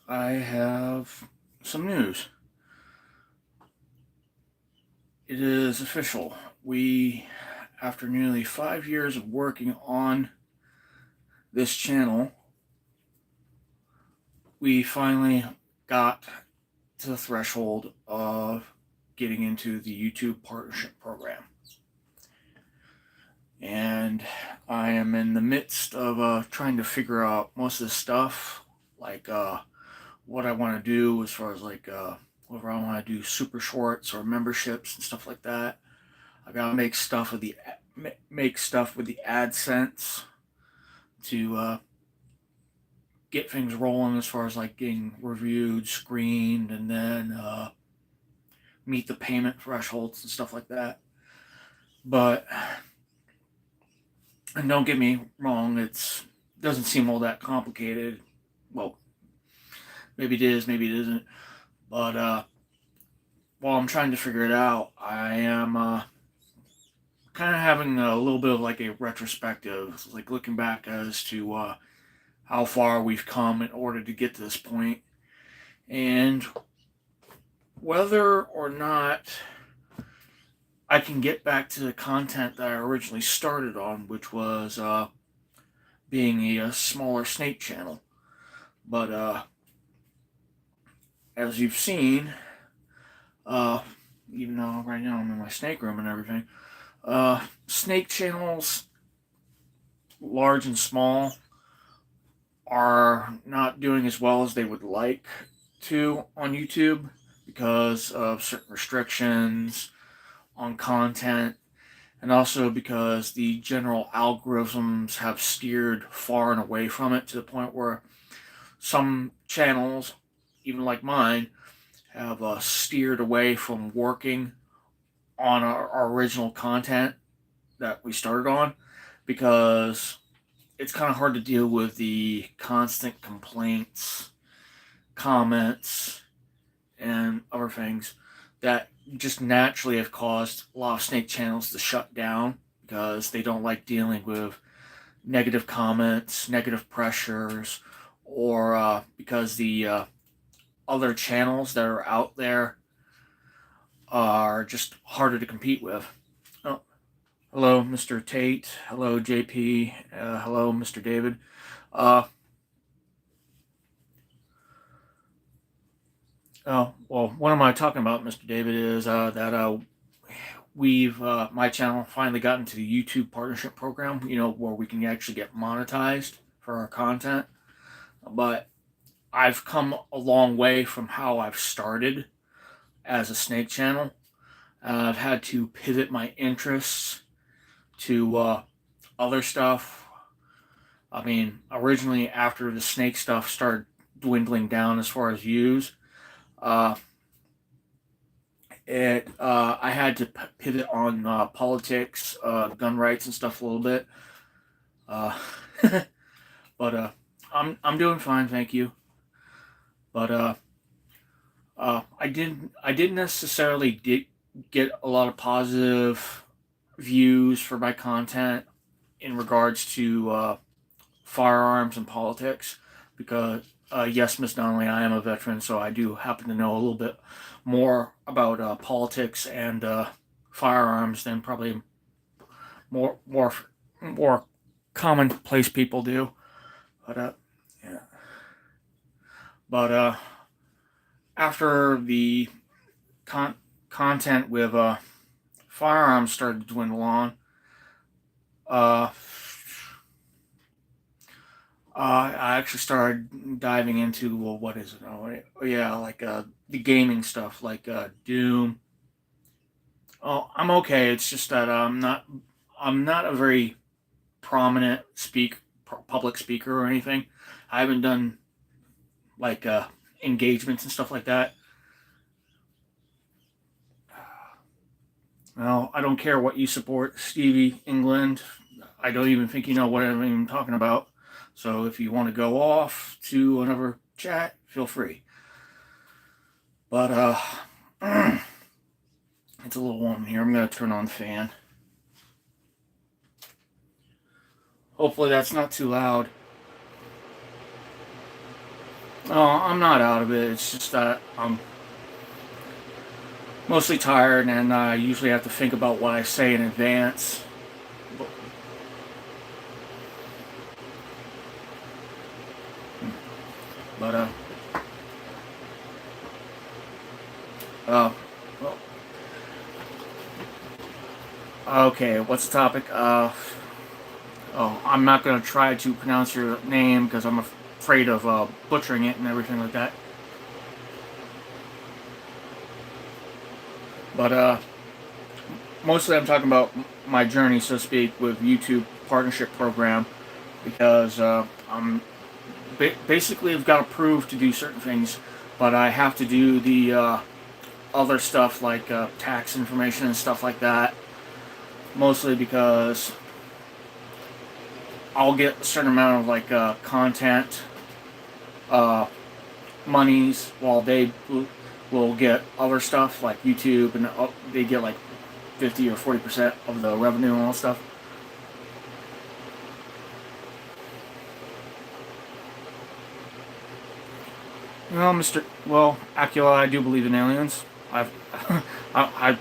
I have some news. It is official. After nearly 5 years of working on this channel, we finally got to the threshold of getting into the YouTube partnership program. And I am in the midst of trying to figure out most of the stuff, like what I want to do as far as whether I want to do super shorts or memberships and stuff like that. I gotta make stuff with the AdSense to get things rolling as far as like getting reviewed, screened, and then meet the payment thresholds and stuff like that. But and don't get me wrong, it doesn't seem all that complicated. Well, maybe it is, maybe it isn't. But while I'm trying to figure it out, I am kind of having a little bit of like a retrospective, like looking back as to how far we've come in order to get to this point, and whether or not I can get back to the content that I originally started on, which was being a smaller snake channel. But as you've seen, uh, even though right now I'm in my snake room and everything, snake channels, large and small, are not doing as well as they would like to on YouTube because of certain restrictions on content, and also because the general algorithms have steered far and away from it to the point where some channels, even like mine, have steered away from working on our original content that we started on because it's kind of hard to deal with the constant complaints, comments, and other things that just naturally have caused a lot of snake channels to shut down because they don't like dealing with negative comments, negative pressures, or because the other channels that are out there are just harder to compete with. Oh, hello, Mr. Tate. Hello, JP. Hello, Mr. David. Uh, oh, well, what am I talking about, Mr. David, is that my channel finally got into the YouTube partnership program, where we can actually get monetized for our content. But I've come a long way from how I've started as a snake channel. I've had to pivot my interests to other stuff. I mean, originally after the snake stuff started dwindling down as far as views, uh, I had to pivot on politics, gun rights, and stuff a little bit. Uh, but I'm doing fine, thank you. But I didn't necessarily get a lot of positive views for my content in regards to firearms and politics because yes, Miss Donnelly, I am a veteran, so I do happen to know a little bit more about politics and firearms than probably more more more commonplace people do. But yeah. But after the content with firearms started to dwindle on, uh, I actually started diving into, well, what is it? Oh yeah, like the gaming stuff, like Doom. Oh, I'm okay. It's just that I'm not a very prominent public speaker or anything. I haven't done like engagements and stuff like that. Well, I don't care what you support, Stevie England. I don't even think you know what I'm even talking about. So if you want to go off to another chat, feel free. But it's a little warm here. I'm gonna turn on the fan. Hopefully that's not too loud. Oh, I'm not out of it. It's just that I'm mostly tired, and I usually have to think about what I say in advance. But uh, well, okay. What's the topic? Oh, I'm not gonna try to pronounce your name because I'm afraid of butchering it and everything like that. But mostly I'm talking about my journey, so to speak, with YouTube partnership program because I'm basically I've got approved to do certain things, but I have to do the other stuff like tax information and stuff like that. Mostly because I'll get a certain amount of like content uh, monies while they will get other stuff like YouTube, and they get like 50 or 40% of the revenue and all that stuff. Well, Acula, I do believe in aliens. I've, I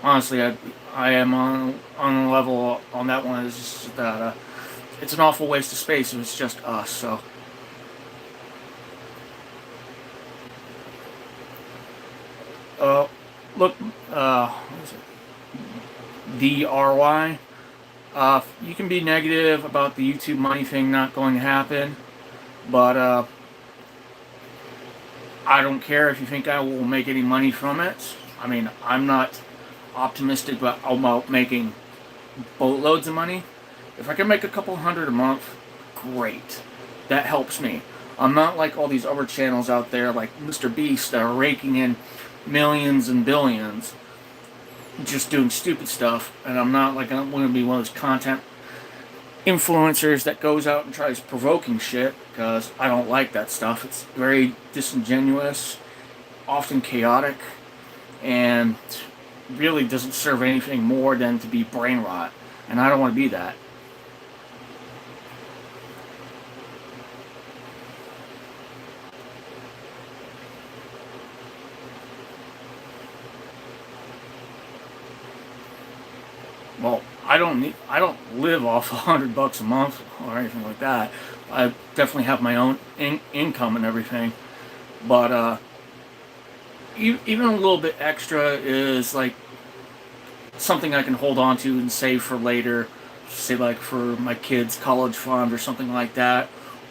honestly, I am on a level on that one. Is just that it's an awful waste of space if it's just us. So, uh, look, what is it? DRY. You can be negative about the YouTube money thing not going to happen, but I don't care if you think I will make any money from it. I mean, I'm not optimistic about making boatloads of money. If I can make a couple hundred a month, great. That helps me. I'm not like all these other channels out there like Mr. Beast that are raking in millions and billions just doing stupid stuff. And I'm not like I'm going to be one of those content influencers that goes out and tries provoking shit because I don't like that stuff. It's very disingenuous, often chaotic, and really doesn't serve anything more than to be brain rot. And I don't want to be that. Well, I don't live off $100 a month or anything like that. I definitely have my own income and everything, but even a little bit extra is like something I can hold on to and save for later, say like for my kids' college fund or something like that,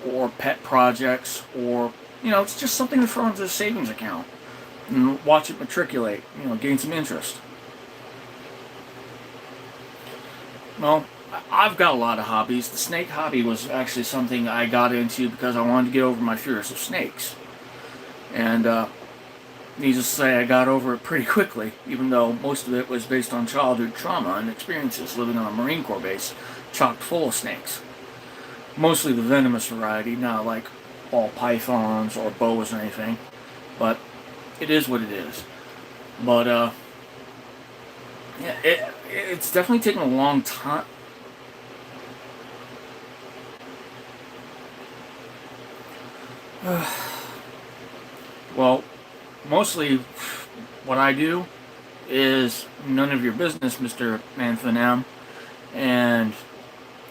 or pet projects, or it's just something to throw into the savings account and watch it matriculate, gain some interest. Well, I've got a lot of hobbies. The snake hobby was actually something I got into because I wanted to get over my fears of snakes. And needless to say, I got over it pretty quickly, even though most of it was based on childhood trauma and experiences living on a Marine Corps base chock full of snakes. Mostly the venomous variety, not like ball pythons or boas or anything. But it is what it is. But, yeah, it's definitely taken a long time. Well, mostly what I do is none of your business, Mr. Manfin M. And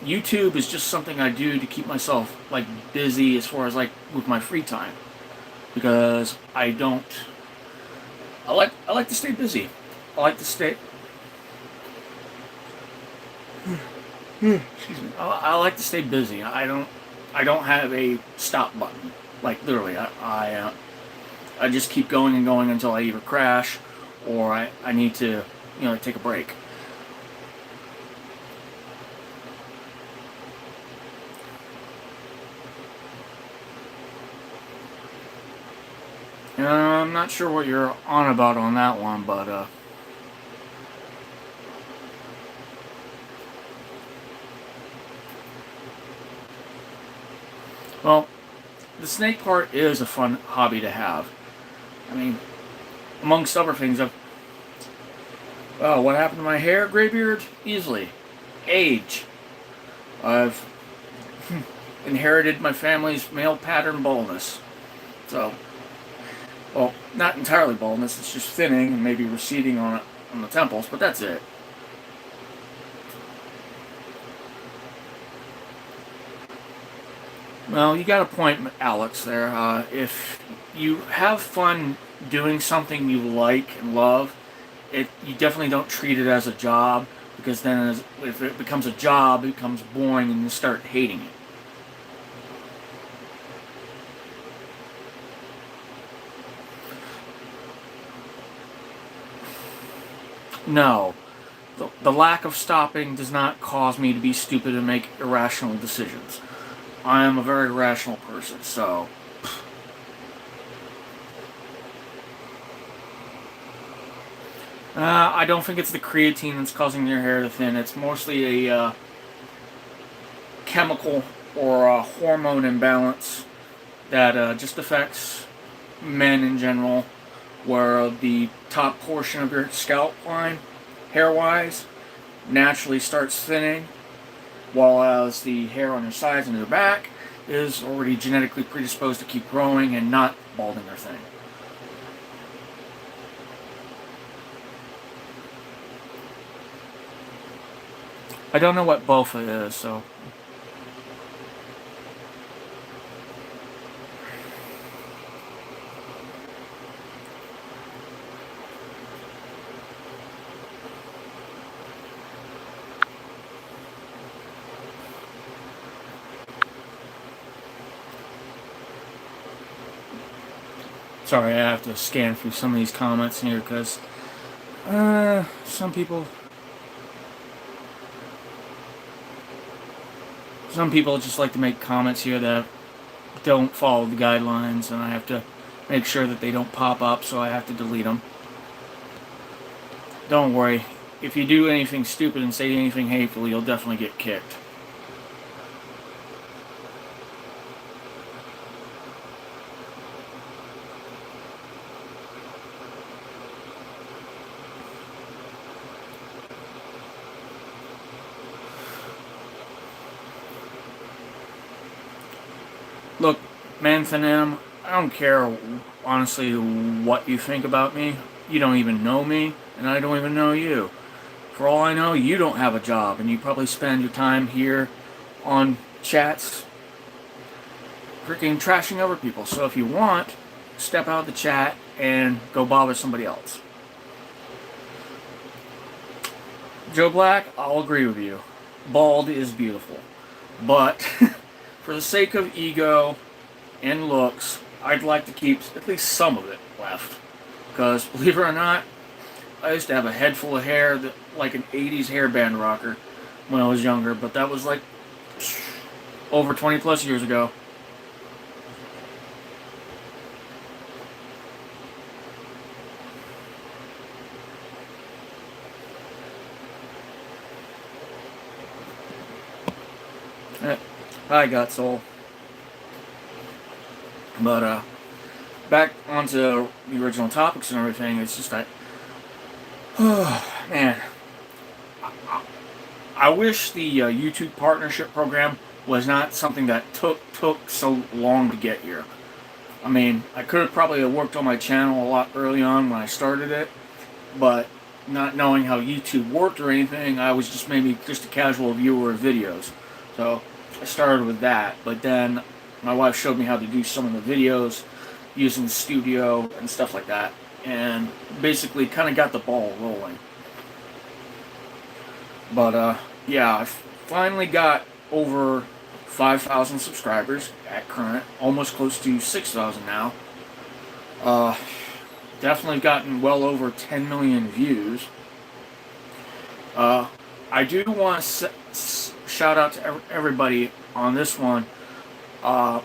YouTube is just something I do to keep myself like busy as far as like with my free time. Because I like to stay busy. I like to stay excuse me. I like to stay busy. I don't have a stop button. Like literally, I just keep going and going until I either crash or I need to take a break. I'm not sure what you're on about on that one, but well, the snake part is a fun hobby to have. I mean, amongst other things, what happened to my hair, graybeard? Easily. Age. I've inherited my family's male pattern baldness. So, well, not entirely baldness, it's just thinning and maybe receding on the temples, but that's it. Well, you got a point, Alex, there. If you have fun doing something you like and love, you definitely don't treat it as a job, because then if it becomes a job, it becomes boring and you start hating it. No. The lack of stopping does not cause me to be stupid and make irrational decisions. I am a very rational person, so... I don't think it's the creatine that's causing your hair to thin. It's mostly a chemical or a hormone imbalance that just affects men in general, where the top portion of your scalp line, hair-wise, naturally starts thinning, while as the hair on your sides and your back is already genetically predisposed to keep growing and not balding or thinning. I don't know what BOFA is, so... Sorry, I have to scan through some of these comments here, because... some people just like to make comments here that don't follow the guidelines, and I have to make sure that they don't pop up, so I have to delete them. Don't worry. If you do anything stupid and say anything hateful, you'll definitely get kicked. Look, Manthanim, I don't care, honestly, what you think about me. You don't even know me, and I don't even know you. For all I know, you don't have a job, and you probably spend your time here on chats freaking trashing over people. So if you want, step out of the chat and go bother somebody else. Joe Black, I'll agree with you. Bald is beautiful. But for the sake of ego and looks, I'd like to keep at least some of it left. Because, believe it or not, I used to have a head full of hair, like an 80s hairband rocker when I was younger, but that was like over 20 plus years ago. Hi, Got Soul. But, back onto the original topics and everything, it's just that, man, I wish the YouTube partnership program was not something that took so long to get here. I mean, I could have probably worked on my channel a lot early on when I started it, but not knowing how YouTube worked or anything, I was just maybe just a casual viewer of videos. So I started with that, but then my wife showed me how to do some of the videos using the studio and stuff like that, and basically kind of got the ball rolling. But yeah, I finally got over 5,000 subscribers at current, almost close to 6,000 now. Definitely gotten well over 10 million views. I do want to shout out to everybody on this one. I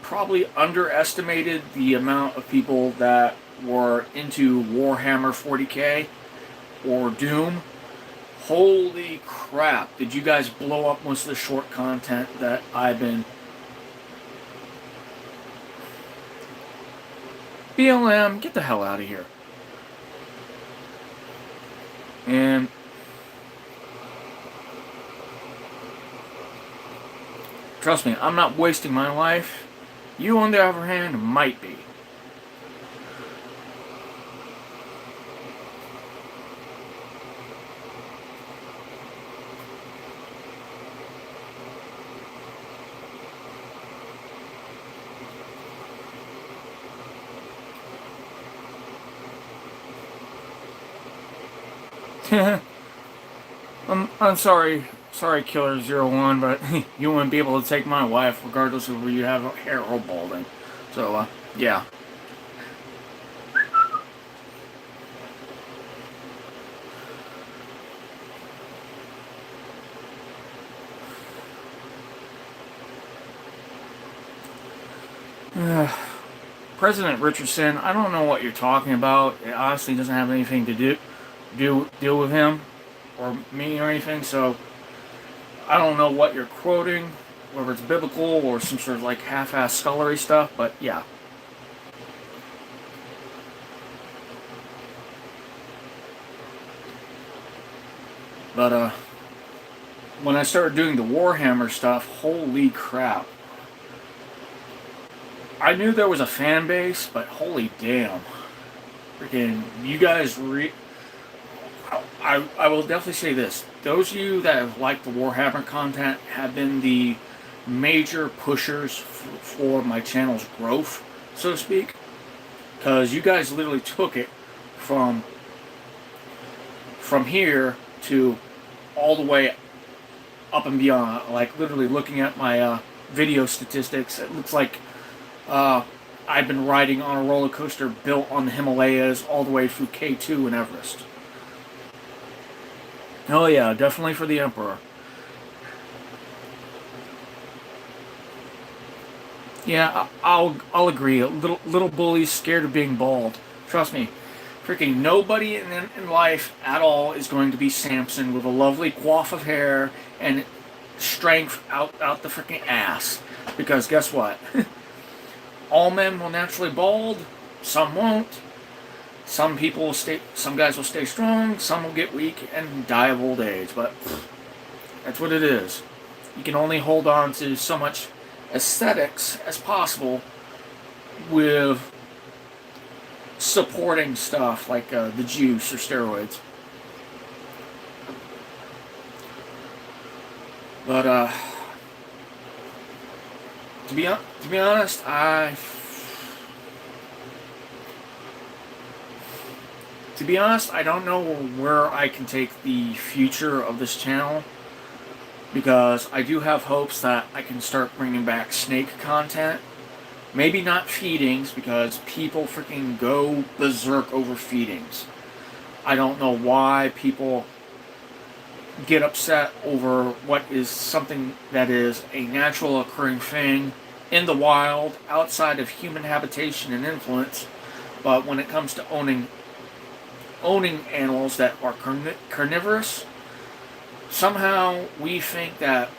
probably underestimated the amount of people that were into Warhammer 40k or Doom. Holy crap, did you guys blow up most of the short content that I've been... BLM, get the hell out of here. And trust me, I'm not wasting my life You, on the other hand, might be. I'm sorry, Killer 01, but you wouldn't be able to take my wife regardless of whether you have hair or balding. So, yeah. President Richardson, I don't know what you're talking about. It honestly doesn't have anything to deal with him or me or anything. So I don't know what you're quoting, whether it's biblical or some sort of like half-ass scholarly stuff. But yeah. But when I started doing the Warhammer stuff, holy crap. I knew there was a fan base, but holy damn. Freaking, you guys I will definitely say this. Those of you that have liked the Warhammer content have been the major pushers for my channel's growth, so to speak. Because you guys literally took it from here to all the way up and beyond. Like, literally looking at my video statistics, it looks like I've been riding on a roller coaster built on the Himalayas all the way through K2 and Everest. Oh yeah, definitely for the Emperor. Yeah, I'll agree. Little bullies scared of being bald. Trust me, freaking nobody in life at all is going to be Samson with a lovely coif of hair and strength out the freaking ass. Because guess what? All men will naturally bald. Some won't. Some guys will stay strong. Some will get weak and die of old age. But that's what it is. You can only hold on to so much aesthetics as possible with supporting stuff like the juice or steroids. But to be honest, I don't know where I can take the future of this channel, because I do have hopes that I can start bringing back snake content. Maybe not feedings, because people freaking go berserk over feedings. I don't know why people get upset over what is something that is a natural occurring thing in the wild, outside of human habitation and influence. But when it comes to owning animals that are carnivorous, somehow we think that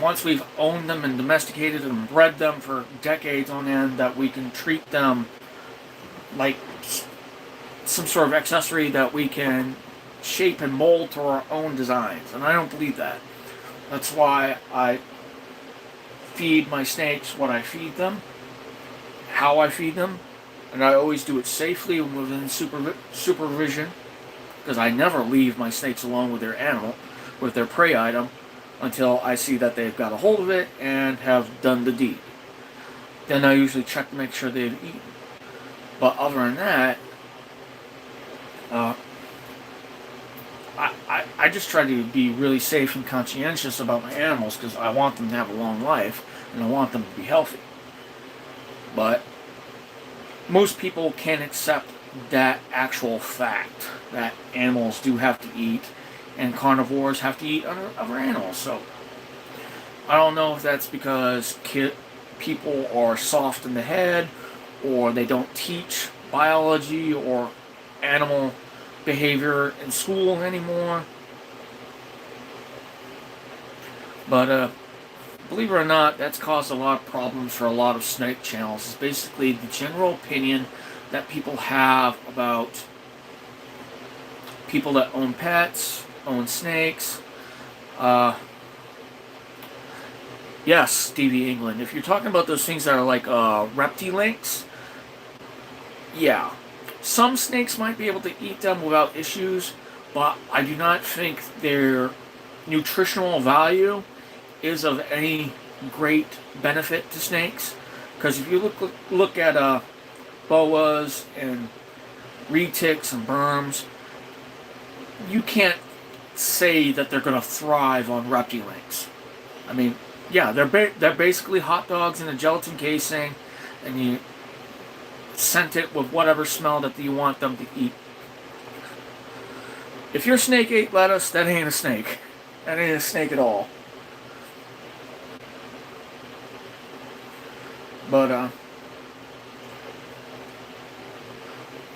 once we've owned them and domesticated them and bred them for decades on end, that we can treat them like some sort of accessory that we can shape and mold to our own designs. And I don't believe that. That's why I feed my snakes what I feed them, how I feed them, and I always do it safely and within supervision, because I never leave my snakes alone with their prey item, until I see that they've got a hold of it and have done the deed. Then I usually check to make sure they've eaten. But other than that, I just try to be really safe and conscientious about my animals, because I want them to have a long life and I want them to be healthy. But most people can't accept that actual fact that animals do have to eat, and carnivores have to eat other animals. So I don't know if that's because people are soft in the head, or they don't teach biology or animal behavior in school anymore. But believe it or not, that's caused a lot of problems for a lot of snake channels. It's basically the general opinion that people have about people that own pets, own snakes. Yes, Stevie England. If you're talking about those things that are like reptilinks, yeah. Some snakes might be able to eat them without issues, but I do not think their nutritional value is of any great benefit to snakes. Because if you look at boas and retics and berms, you can't say that they're going to thrive on reptilinks. I mean, yeah, they're basically hot dogs in a gelatin casing, and you scent it with whatever smell that you want them to eat. If your snake ate lettuce, that ain't a snake. That ain't a snake at all. But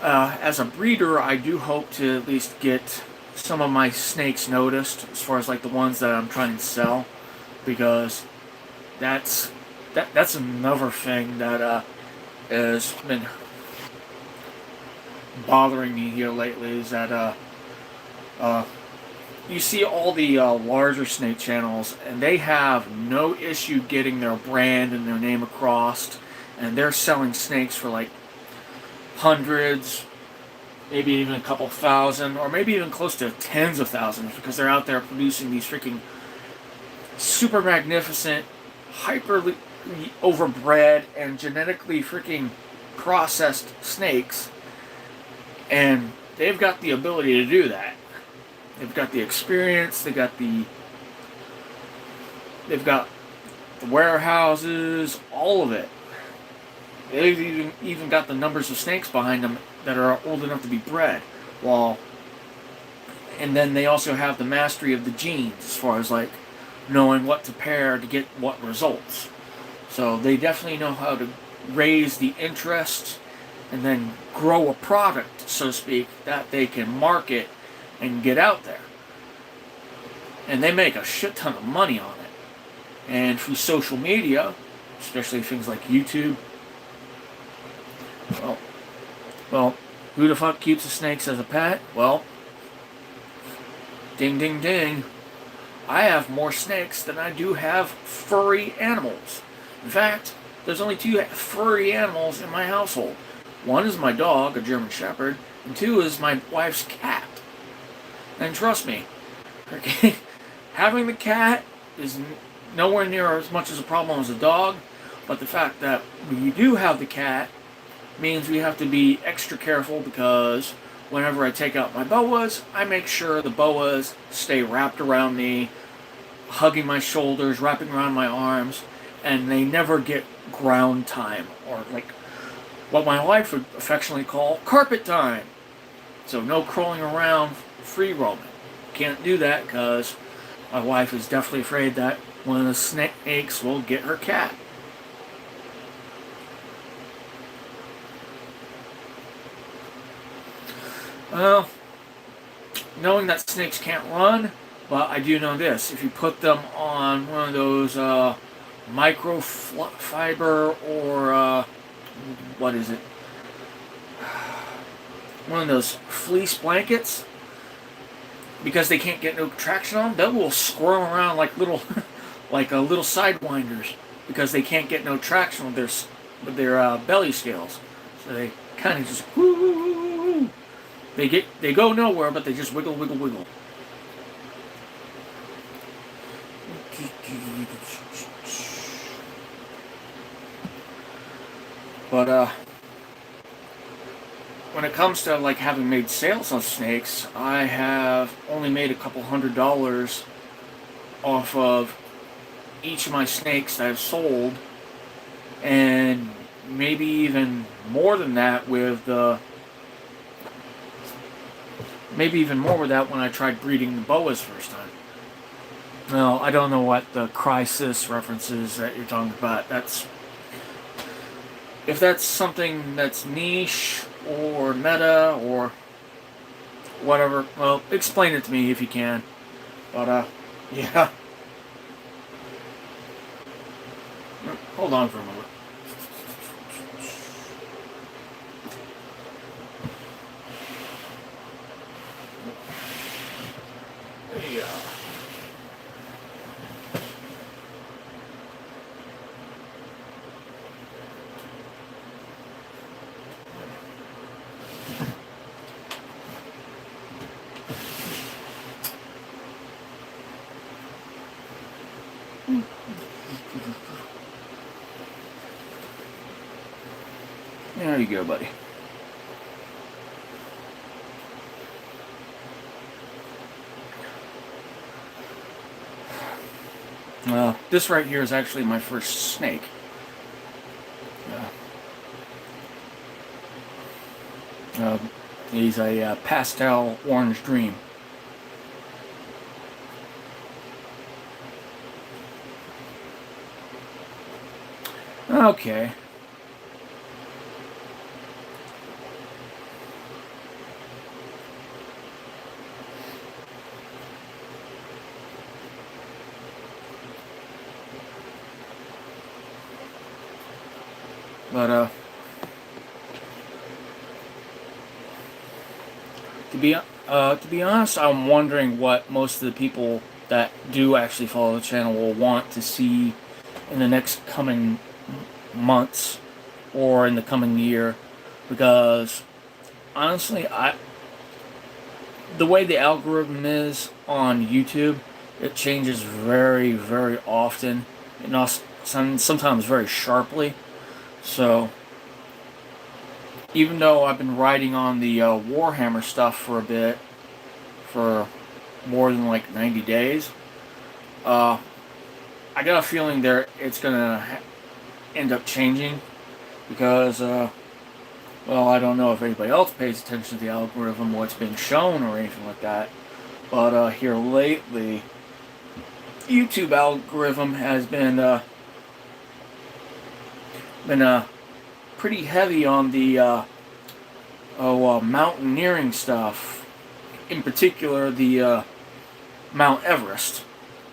as a breeder, I do hope to at least get some of my snakes noticed, as far as like the ones that I'm trying to sell, because that's another thing that has been bothering me here lately. Is that you see all the larger snake channels, and they have no issue getting their brand and their name across, and they're selling snakes for like hundreds, maybe even a couple thousand, or maybe even close to tens of thousands, because they're out there producing these freaking super magnificent, hyperly overbred, and genetically freaking processed snakes, and they've got the ability to do that. They've got the experience, they've got the warehouses, all of it. They've even got the numbers of snakes behind them that are old enough to be bred. And then they also have the mastery of the genes as far as like knowing what to pair to get what results. So they definitely know how to raise the interest and then grow a product, so to speak, that they can market and get out there. And they make a shit ton of money on it. And through social media, especially things like YouTube, well, who the fuck keeps the snakes as a pet? Well, ding ding ding. I have more snakes than I do have furry animals. In fact, there's only 2 furry animals in my household. One is my dog, a German Shepherd, and 2 is my wife's cat. And trust me, having the cat is nowhere near as much as a problem as a dog, but the fact that we do have the cat means we have to be extra careful, because whenever I take out my boas, I make sure the boas stay wrapped around me, hugging my shoulders, wrapping around my arms, and they never get ground time, or like what my wife would affectionately call carpet time. So no crawling around, free roaming. Can't do that, because my wife is definitely afraid that one of the snakes will get her cat. Well, knowing that snakes can't run, but I do know this. If you put them on one of those microfiber or what is it? One of those fleece blankets, because they can't get no traction on them, they will squirm around like little like little sidewinders, because they can't get no traction with their belly scales. So they kind of just woo. They go nowhere, but they just wiggle, wiggle, wiggle. But when it comes to like having made sales on snakes, I have only made a couple $100 off of each of my snakes that I've sold, and maybe even more than that with when I tried breeding the boas first time. Well, I don't know what the crisis references that you're talking about. If that's something that's niche or meta or whatever, well, explain it to me if you can. But yeah. Hold on for a moment. Yeah. There you go, buddy. This right here is actually my first snake. Uh, he's a pastel orange dream. Okay. But to be honest, I'm wondering what most of the people that do actually follow the channel will want to see in the next coming months or in the coming year, because honestly, the way the algorithm is on YouTube, it changes very, very often, and also sometimes very sharply. So even though I've been writing on the Warhammer stuff for a bit, for more than like 90 days, I got a feeling it's gonna end up changing because, well, I don't know if anybody else pays attention to the algorithm, what's being shown or anything like that, but here lately, YouTube algorithm has been pretty heavy on the mountaineering stuff, in particular the Mount Everest.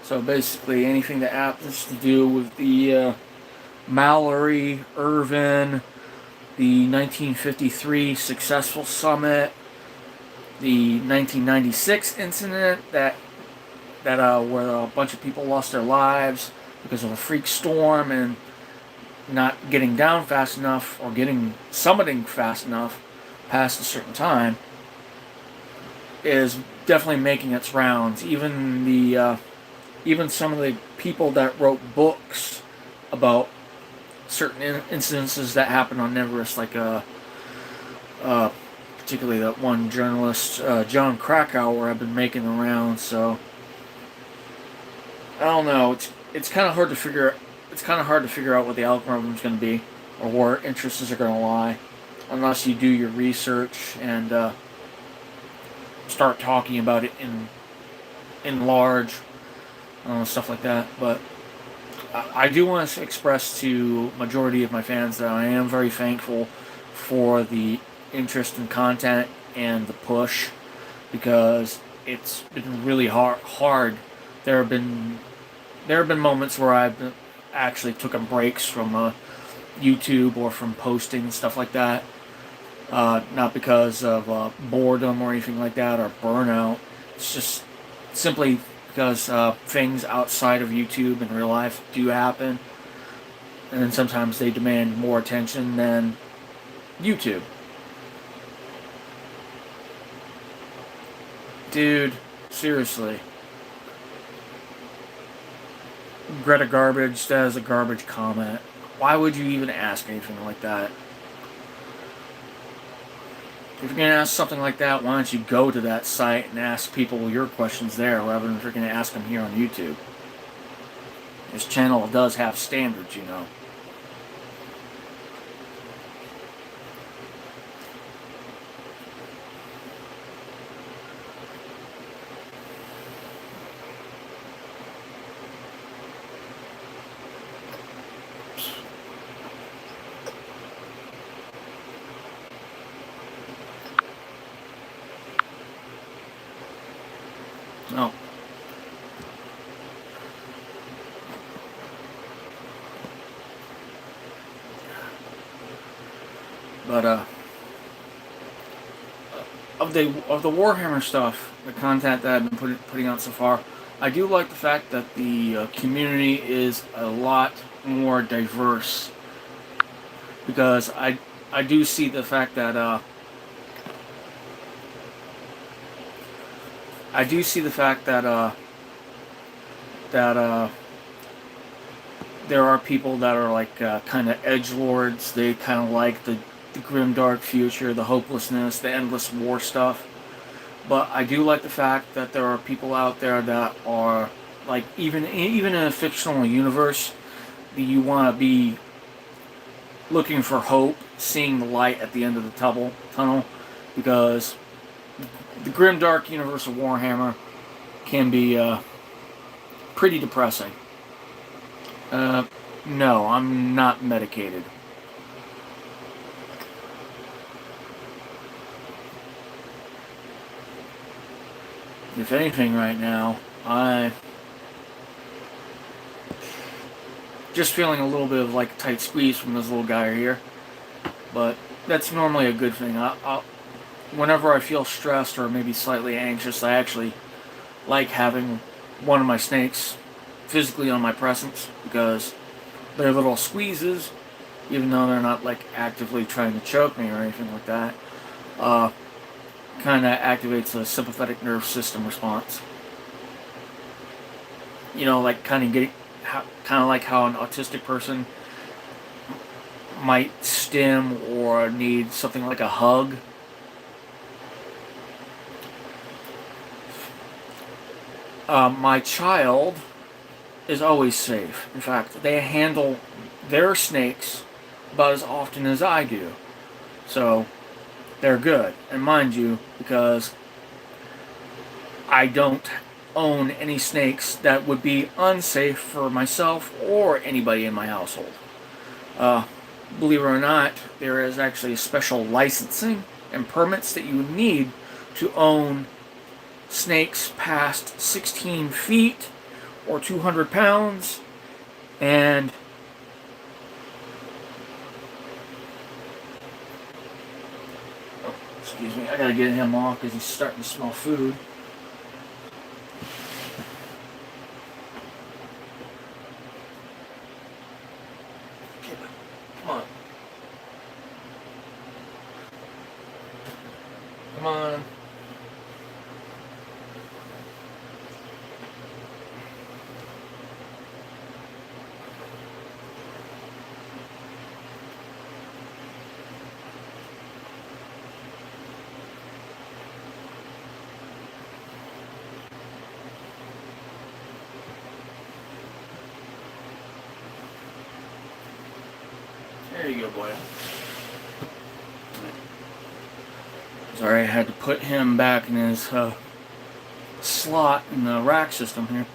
So basically anything that happens to do with the Mallory, Irvin, the 1953 successful summit, the 1996 incident that where a bunch of people lost their lives because of a freak storm and not getting down fast enough or getting summiting fast enough past a certain time, is definitely making its rounds. Even some of the people that wrote books about certain incidences that happened on Everest, like particularly that one journalist, John Krakauer, have been making the rounds. So I don't know. It's kind of hard to figure. It's kind of hard to figure out what the algorithm is going to be or where interests are going to lie, unless you do your research and start talking about it in large, stuff like that. But I do want to express to majority of my fans that I am very thankful for the interest in content and the push, because it's been really hard. There have been moments where I've actually taken breaks from YouTube or from posting and stuff like that. Not because of boredom or anything like that or burnout. It's just simply because things outside of YouTube in real life do happen, and then sometimes they demand more attention than YouTube. Dude, seriously. Greta Garbage does a garbage comment. Why would you even ask anything like that? If you're going to ask something like that, why don't you go to that site and ask people your questions there rather than if you're going to ask them here on YouTube? This channel does have standards, you know. No. But of the Warhammer stuff, the content that I've been putting out so far, I do like the fact that the community is a lot more diverse, because I do see the fact that I do see the fact that there are people that are like kind of edgelords. They kind of like the the grim dark future, the hopelessness, the endless war stuff. But I do like the fact that there are people out there that are like, even in a fictional universe, you want to be looking for hope, seeing the light at the end of the tunnel, because the grim dark universe of Warhammer can be pretty depressing. No, I'm not medicated. If anything, right now, I just feeling a little bit of like a tight squeeze from this little guy here, but that's normally a good thing. Whenever I feel stressed or maybe slightly anxious, I actually like having one of my snakes physically on my presence, because their little squeezes, even though they're not like actively trying to choke me or anything like that, kind of activates a sympathetic nerve system response. You know, like kind of like how an autistic person might stim or need something like a hug. My child is always safe. In fact, they handle their snakes about as often as I do. So, they're good. And mind you, because I don't own any snakes that would be unsafe for myself or anybody in my household. Believe it or not, there is actually special licensing and permits that you need to own snakes past 16 feet or 200 pounds, and excuse me, I gotta get him off because he's starting to smell food. Okay, come on. Come on. There you go, boy. Sorry, I had to put him back in his slot in the rack system here,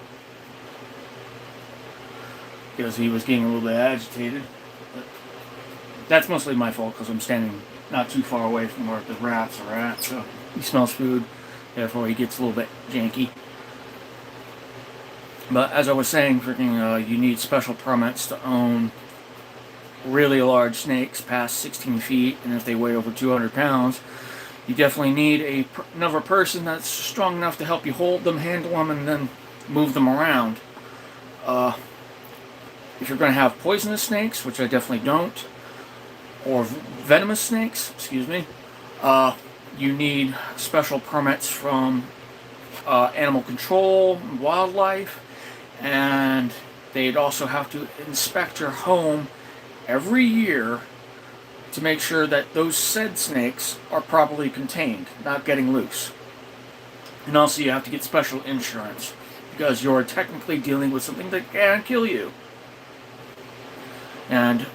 because he was getting a little bit agitated. But that's mostly my fault, because I'm standing not too far away from where the rats are at, so he smells food, therefore he gets a little bit janky. But as I was saying, you need special permits to own really large snakes past 16 feet, and if they weigh over 200 pounds, you definitely need another person that's strong enough to help you hold them, handle them, and then move them around. If you're going to have poisonous snakes, which I definitely don't, or venomous snakes, excuse me, you need special permits from animal control, wildlife, and they'd also have to inspect your home every year to make sure that those said snakes are properly contained, not getting loose. And also you have to get special insurance, because you're technically dealing with something that can kill you. And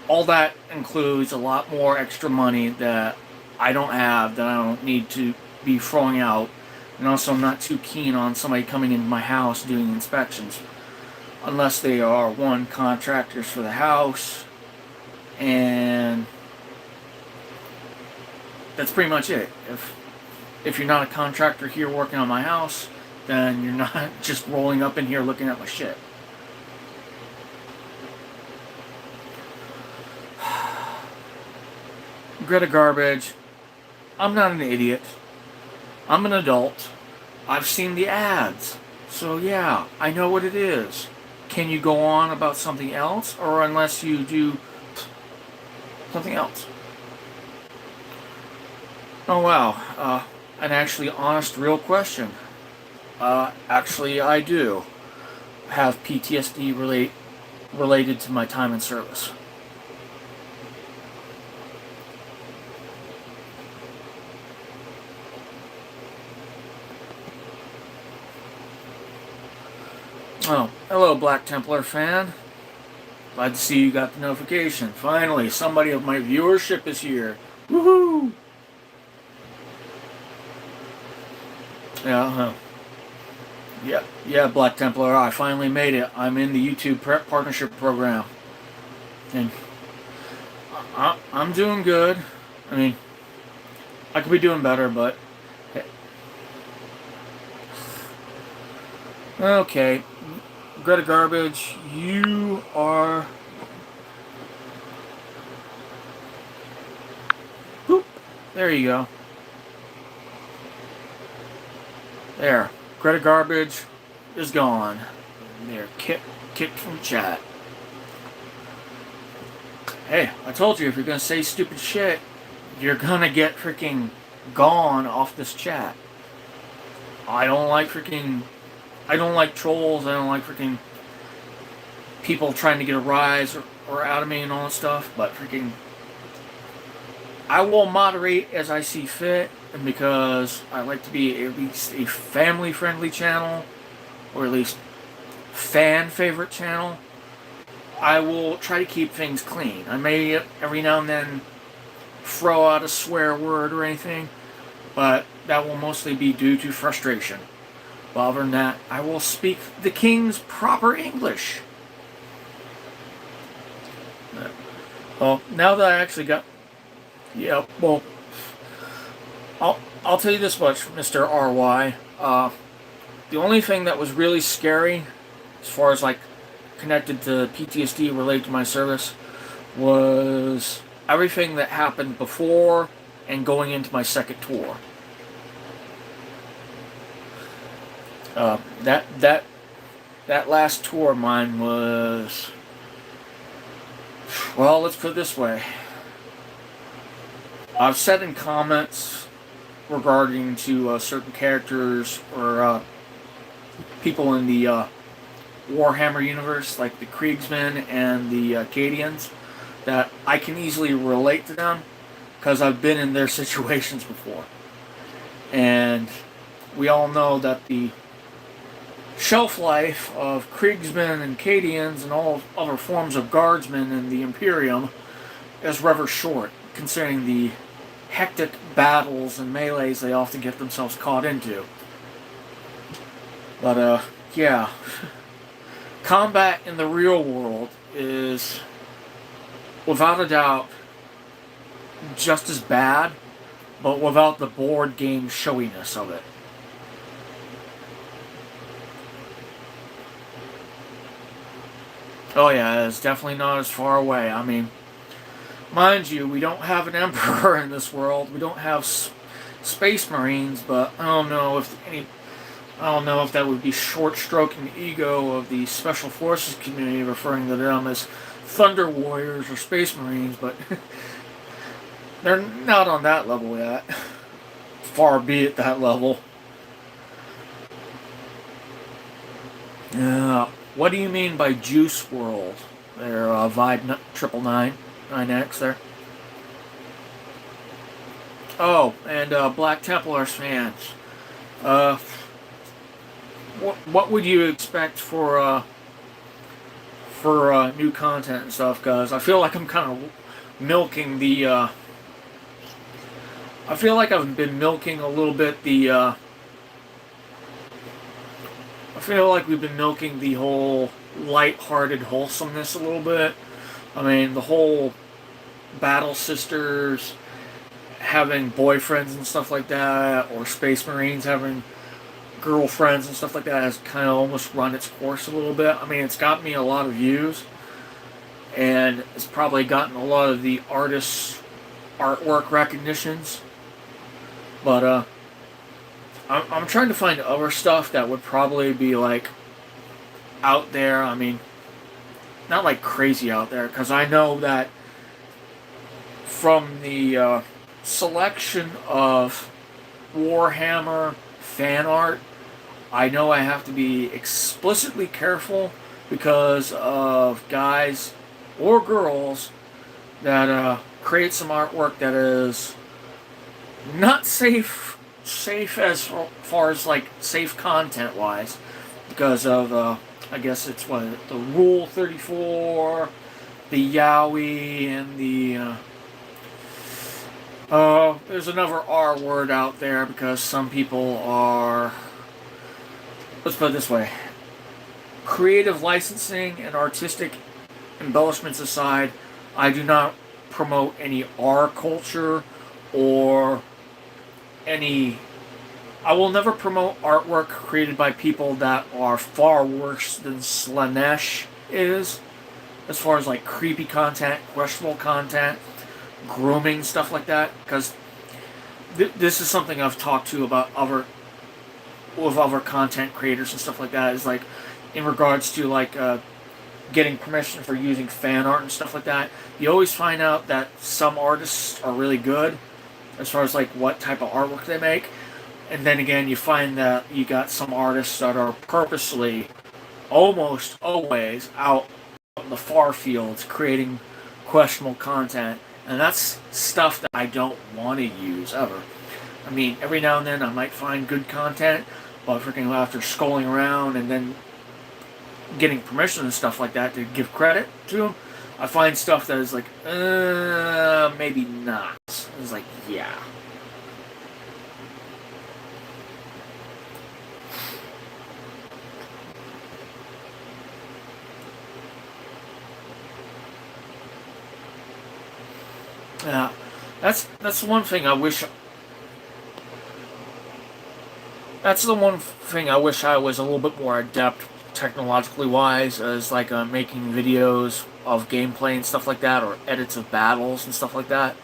all that includes a lot more extra money that I don't have, that I don't need to be throwing out. And also I'm not too keen on somebody coming into my house doing inspections, unless they are, one, contractors for the house, and that's pretty much it. If you're not a contractor here working on my house, then you're not just rolling up in here looking at my shit. Greta Garbage, I'm not an idiot. I'm an adult. I've seen the ads. So yeah, I know what it is. Can you go on about something else? Or unless you do something else? Oh wow, an actually honest, real question. Actually I do have PTSD related to my time in service. Oh, hello, Black Templar fan. Glad to see you got the notification. Finally, somebody of my viewership is here. Woohoo! Yeah, yeah, Black Templar. I finally made it. I'm in the YouTube partnership program, and I'm doing good. I mean, I could be doing better, but okay. Greta Garbage, you are. Boop. There you go. There. Greta Garbage is gone. There. Kicked from chat. Hey, I told you if you're gonna say stupid shit, you're gonna get freaking gone off this chat. I don't like trolls. I don't like freaking people trying to get a rise or out of me and all that stuff. But freaking, I will moderate as I see fit, and because I like to be at least a family-friendly channel, or at least fan-favorite channel, I will try to keep things clean. I may every now and then throw out a swear word or anything, but that will mostly be due to frustration. But other than that, I will speak the King's proper English. Well, now that I actually got... Yeah, well, I'll tell you this much, Mr. RY. The only thing that was really scary, as far as like connected to PTSD related to my service, was everything that happened before and going into my second tour. That last tour of mine was, well, let's put it this way. I've said in comments regarding to certain characters or people in the Warhammer universe, like the Kriegsmen and the Acadians, that I can easily relate to them because I've been in their situations before. And we all know that the shelf life of Kriegsmen and Acadians and all other forms of guardsmen in the Imperium is rather short, considering the hectic battles and melees they often get themselves caught into. But, yeah. Combat in the real world is, without a doubt, just as bad, but without the board game showiness of it. Oh yeah, it's definitely not as far away. I mean, mind you, we don't have an emperor in this world. We don't have space marines, but I don't know if that would be short-stroking the ego of the special forces community, referring to them as Thunder Warriors or Space Marines, but they're not on that level yet. Far be it that level. What do you mean by Juice World? There, Vibe 999X there. Oh, and Black Templars fans. What would you expect for new content and stuff? Because I feel like I'm kind of milking the. I feel like I've been milking a little bit the. I feel like we've been milking the whole light-hearted wholesomeness a little bit. I mean, the whole Battle Sisters having boyfriends and stuff like that, or Space Marines having girlfriends and stuff like that, has kind of almost run its course a little bit. I mean, it's got me a lot of views, and it's probably gotten a lot of the artists' artwork recognitions, but I'm trying to find other stuff that would probably be like out there. I mean, not like crazy out there, because I know that from the selection of Warhammer fan art, I know I have to be explicitly careful because of guys or girls that create some artwork that is not safe as far as like safe content wise, because of I guess it's what, the Rule 34, the Yowie, and there's another R word out there because some people are, let's put it this way, creative licensing and artistic embellishments aside, I do not promote any R culture or any. I will never promote artwork created by people that are far worse than Slanesh is, as far as like creepy content, questionable content, grooming, stuff like that. Because this is something I've talked to about other content creators and stuff like that. Is like in regards to like getting permission for using fan art and stuff like that. You always find out that some artists are really good as far as like what type of artwork they make. And then again, you find that you got some artists that are purposely, almost always, out in the far fields creating questionable content. And that's stuff that I don't want to use ever. I mean, every now and then I might find good content, but freaking after scrolling around and then getting permission and stuff like that to give credit to them, I find stuff that is like, maybe not. It's like, yeah. Yeah, that's one thing I wish. That's the one thing I wish I was a little bit more adept technologically wise, as like making videos of gameplay and stuff like that, or edits of battles and stuff like that.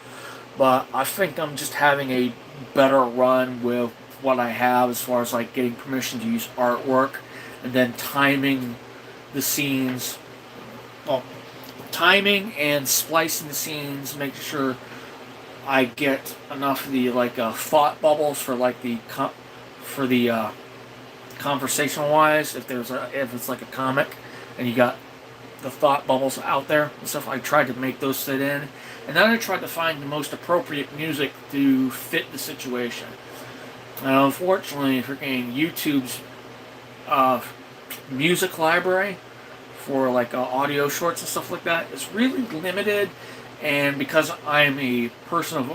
But I think I'm just having a better run with what I have as far as like getting permission to use artwork and then timing the scenes. Well, timing and splicing the scenes, making sure I get enough of the like thought bubbles for like the conversational wise. If it's like a comic and you got the thought bubbles out there and stuff, I tried to make those fit in, and then I tried to find the most appropriate music to fit the situation. And unfortunately, freaking YouTube's music library for like audio shorts and stuff like that is really limited, and because I'm a person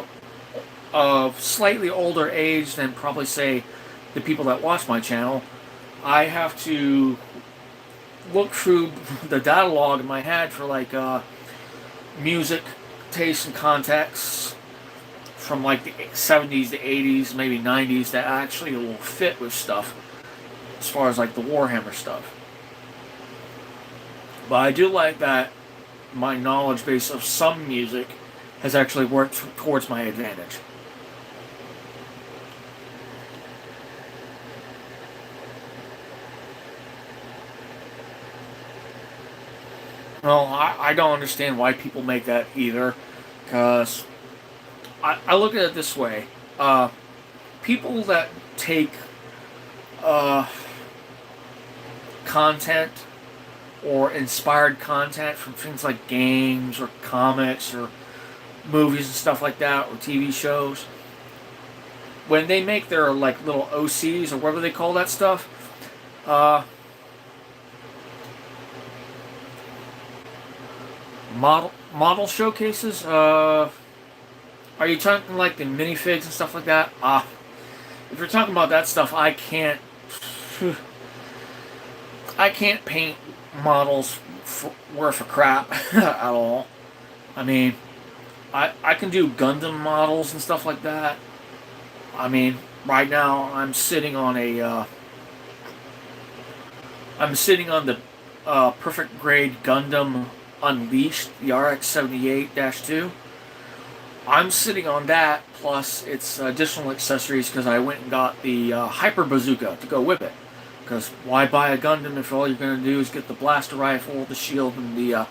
of slightly older age than probably say the people that watch my channel, I have to look through the data log in my head for like music tastes and contexts from like the 70s, the 80s, maybe 90s that actually will fit with stuff as far as like the Warhammer stuff. But I do like that my knowledge base of some music has actually worked towards my advantage. Well, I don't understand why people make that either, because I look at it this way. People that take content or inspired content from things like games or comics or movies and stuff like that, or TV shows, when they make their like little OCs or whatever they call that stuff, model showcases, are you talking like the minifigs and stuff like that? If you're talking about that stuff, I can't paint models worth of crap at all. I mean, I can do Gundam models and stuff like that. I mean, right now I'm sitting on the perfect grade Gundam Unleashed, the RX-78-2. I'm sitting on that plus its additional accessories because I went and got the Hyper Bazooka to go with it. Because why buy a Gundam if all you're going to do is get the blaster rifle, the shield, and the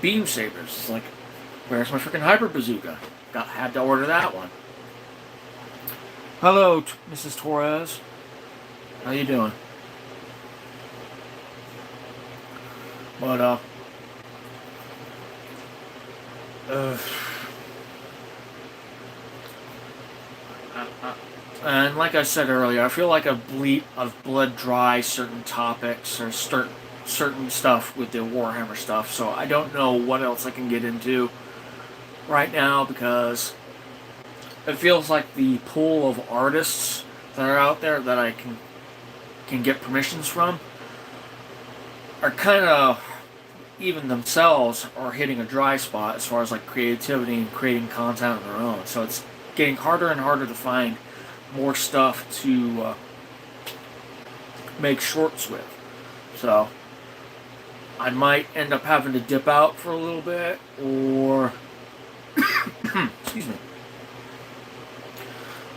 beam sabers? It's like, where's my freaking Hyper Bazooka? Had to order that one. Hello, Mrs. Torres. How you doing? But and like I said earlier, I feel like I've bled dry certain topics or certain stuff with the Warhammer stuff, so I don't know what else I can get into right now because it feels like the pool of artists that are out there that I can get permissions from are kind of even themselves are hitting a dry spot as far as like creativity and creating content of their own. So it's getting harder and harder to find more stuff to make shorts with. So I might end up having to dip out for a little bit, or excuse me,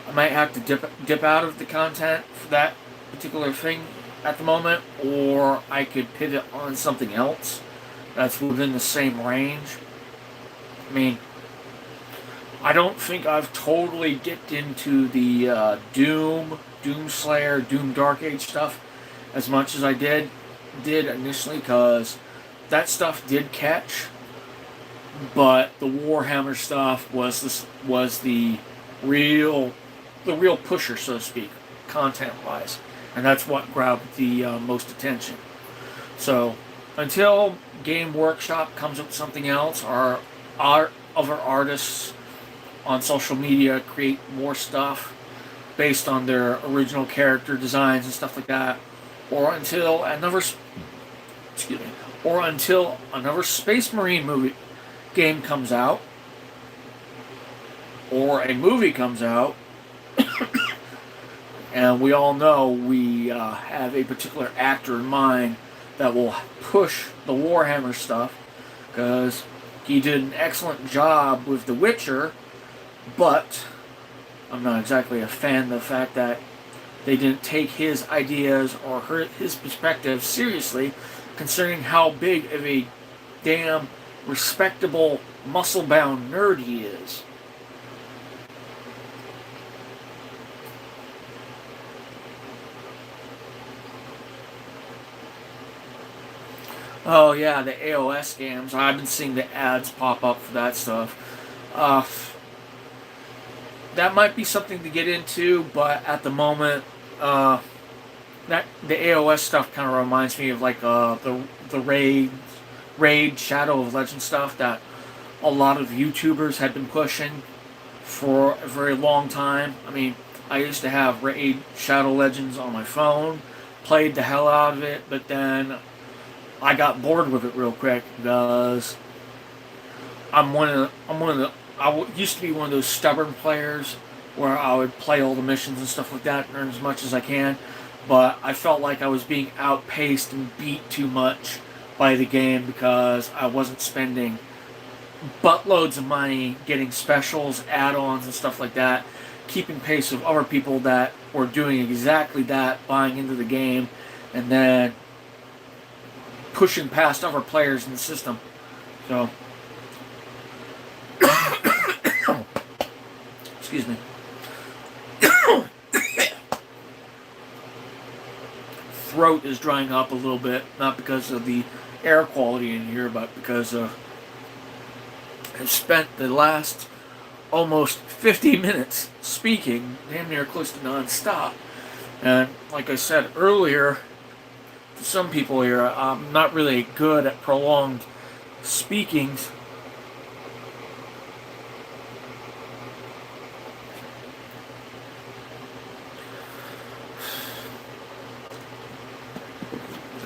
I might have to dip out of the content for that particular thing at the moment, or I could pivot on something else that's within the same range. I mean, I don't think I've totally dipped into the Doom Slayer, Doom Dark Age stuff as much as I did initially, because that stuff did catch, but the Warhammer stuff was the real pusher, so to speak, content wise, and that's what grabbed the most attention. So until Game Workshop comes up with something else, or other artists on social media create more stuff based on their original character designs and stuff like that, or until another Space Marine movie game comes out, or a movie comes out, and we all know we have a particular actor in mind that will push the Warhammer stuff, because he did an excellent job with The Witcher, but I'm not exactly a fan of the fact that they didn't take his ideas or his perspective seriously, considering how big of a damn respectable, muscle-bound nerd he is. Oh yeah, the AOS scams. I've been seeing the ads pop up for that stuff. That might be something to get into, but at the moment, that the AOS stuff kind of reminds me of like the raid Shadow of Legend stuff that a lot of YouTubers had been pushing for a very long time. I mean, I used to have Raid Shadow Legends on my phone, played the hell out of it, but then I got bored with it real quick because I used to be one of those stubborn players where I would play all the missions and stuff like that and earn as much as I can, but I felt like I was being outpaced and beat too much by the game because I wasn't spending buttloads of money getting specials, add-ons, and stuff like that, keeping pace with other people that were doing exactly that, buying into the game, and then pushing past other players in the system. So, excuse me. Throat is drying up a little bit, not because of the air quality in here, but because I've spent the last almost 50 minutes speaking, damn near close to non-stop. And like I said earlier, to some people here, I'm not really good at prolonged speakings.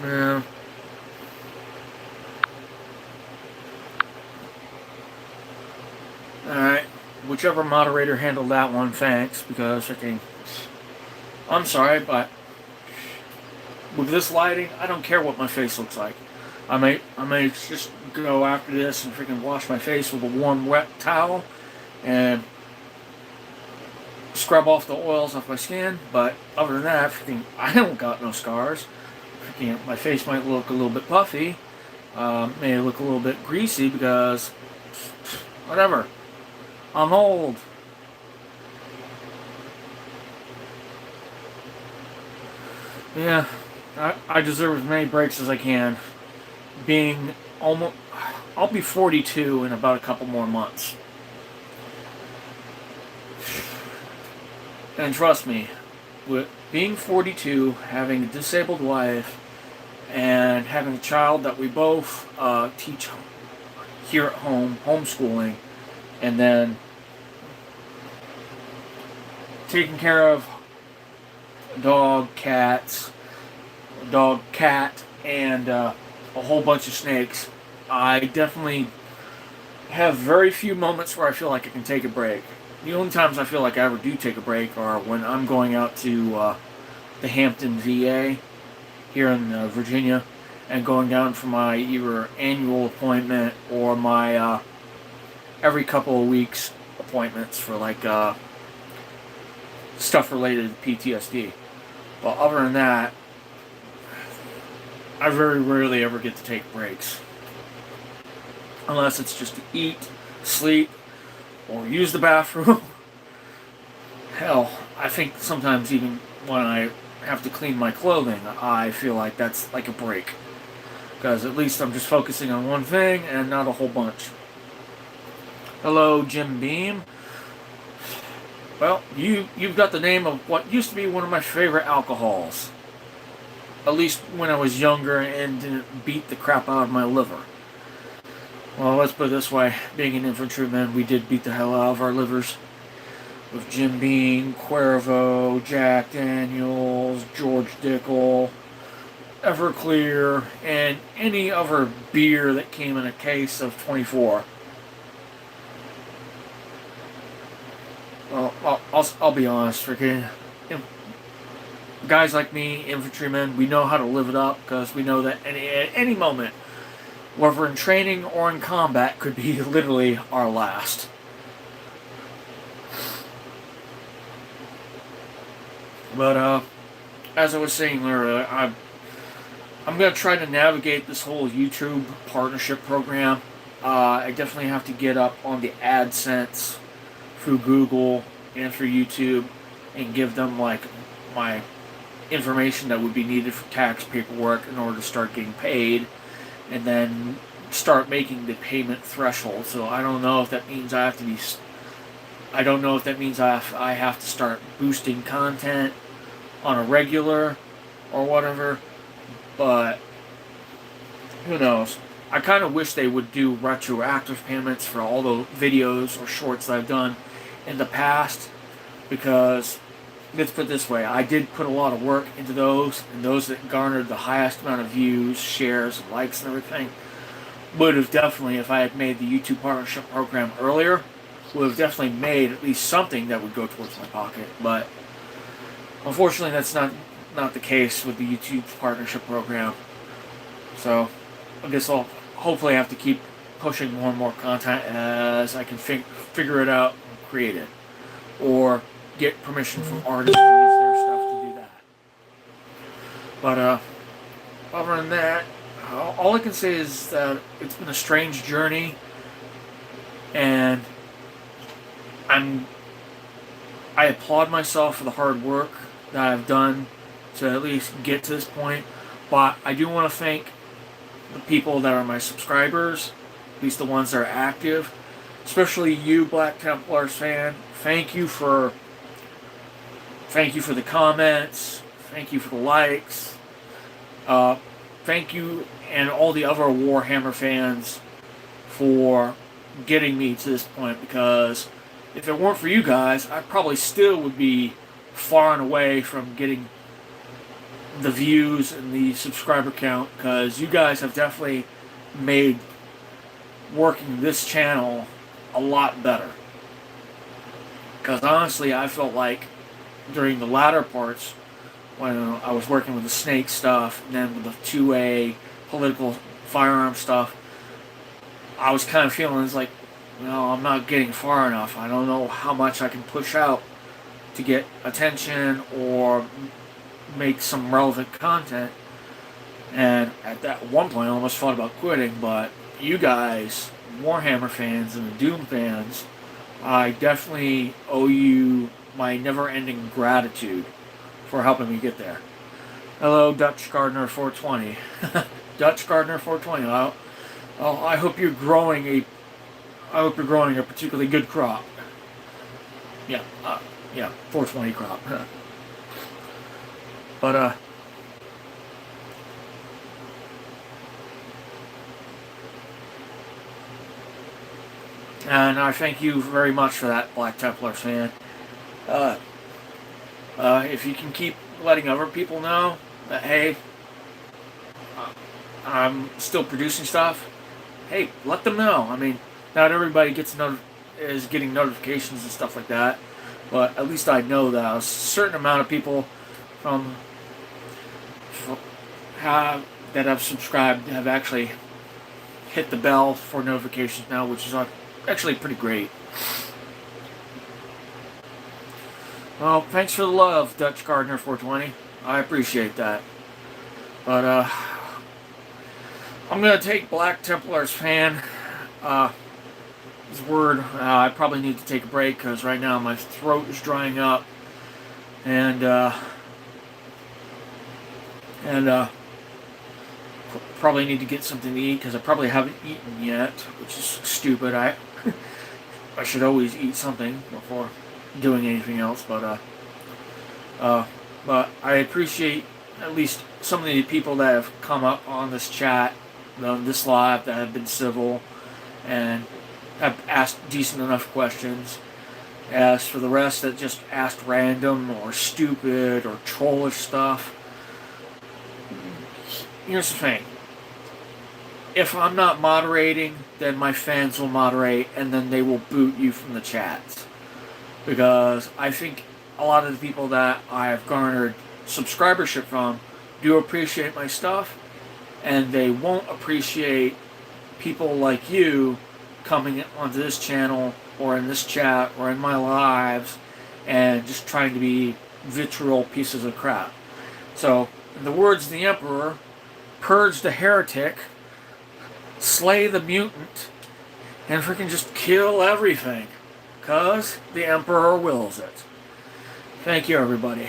Yeah. Alright. Whichever moderator handled that one, thanks, because I'm sorry, but with this lighting, I don't care what my face looks like. I may just go after this and freaking wash my face with a warm, wet towel and scrub off the oils off my skin, but other than that, I don't got no scars. My face might look a little bit puffy, may look a little bit greasy because, whatever, I'm old. Yeah, I deserve as many breaks as I can. I'll be 42 in about a couple more months. And trust me, with being 42, having a disabled wife, and having a child that we both teach here at home, homeschooling, and then taking care of dog, cat, and a whole bunch of snakes, I definitely have very few moments where I feel like I can take a break. The only times I feel like I ever do take a break are when I'm going out to the Hampton VA here in Virginia and going down for my either annual appointment or my every couple of weeks appointments for like stuff related to PTSD. But other than that, I very rarely ever get to take breaks. Unless it's just to eat, sleep, or use the bathroom. Hell, I think sometimes even when I have to clean my clothing, I feel like that's like a break. Because at least I'm just focusing on one thing and not a whole bunch. Hello, Jim Beam. Well, you've got the name of what used to be one of my favorite alcohols. At least when I was younger and didn't beat the crap out of my liver. Well, let's put it this way. Being an infantryman, we did beat the hell out of our livers. With Jim Beam, Cuervo, Jack Daniels, George Dickel, Everclear, and any other beer that came in a case of 24. Well, I'll be honest, freaking guys like me, infantrymen, we know how to live it up because we know that at any moment, whether in training or in combat, could be literally our last. But as I was saying earlier, I'm going to try to navigate this whole YouTube partnership program. I definitely have to get up on the AdSense through Google and through YouTube and give them like my information that would be needed for tax paperwork in order to start getting paid, and then start making the payment threshold. So I don't know if that means I have to be. I don't know if that means I have to start boosting content on a regular or whatever, but who knows. I kind of wish they would do retroactive payments for all the videos or shorts that I've done in the past, because let's put it this way, I did put a lot of work into those, and those that garnered the highest amount of views, shares, and likes and everything would have definitely, if I had made the YouTube partnership program earlier, would have definitely made at least something that would go towards my pocket. But unfortunately, that's not the case with the YouTube partnership program. So I guess I'll hopefully have to keep pushing more and more content as I can figure it out and create it, or get permission from artists to use their stuff to do that. But other than that, all I can say is that it's been a strange journey, and I applaud myself for the hard work that I've done to at least get to this point. But I do want to thank the people that are my subscribers, at least the ones that are active, especially you, Black Templars fan. Thank you for the comments. Thank you for the likes. Thank you and all the other Warhammer fans for getting me to this point, because if it weren't for you guys, I probably still would be far and away from getting the views and the subscriber count, because you guys have definitely made working this channel a lot better. Because honestly, I felt like during the latter parts, when I was working with the snake stuff, and then with the 2A political firearm stuff, I was kind of feeling it's like, I'm not getting far enough. I don't know how much I can push out to get attention or make some relevant content. And at that one point, I almost thought about quitting, but you guys, Warhammer fans and the Doom fans, I definitely owe you my never-ending gratitude for helping me get there. Hello, Dutch Gardener 420. Dutch Gardener 420. I hope you're growing a particularly good crop. Yeah, 420 crop. But And I thank you very much for that, Black Templars fan. Uh, if you can keep letting other people know that, hey, I'm still producing stuff, hey, let them know. I mean, not everybody is getting notifications and stuff like that, but at least I know that a certain amount of people from that have subscribed have actually hit the bell for notifications now, which is actually pretty great. Well, thanks for the love, Dutch Gardener 420. I appreciate that. But I'm gonna take Black Templar's fan his word. I probably need to take a break because right now my throat is drying up, and probably need to get something to eat because I probably haven't eaten yet, which is stupid. I should always eat something before doing anything else, but I appreciate at least some of the people that have come up on this chat, this live, that have been civil and have asked decent enough questions. As for the rest that just asked random or stupid or trollish stuff, here's the thing. If I'm not moderating, then my fans will moderate, and then they will boot you from the chats. Because I think a lot of the people that I have garnered subscribership from do appreciate my stuff, and they won't appreciate people like you coming onto this channel or in this chat or in my lives and just trying to be vitriol pieces of crap. So, in the words of the Emperor, purge the heretic, slay the mutant, and freaking just kill everything. Because the Emperor wills it. Thank you, everybody.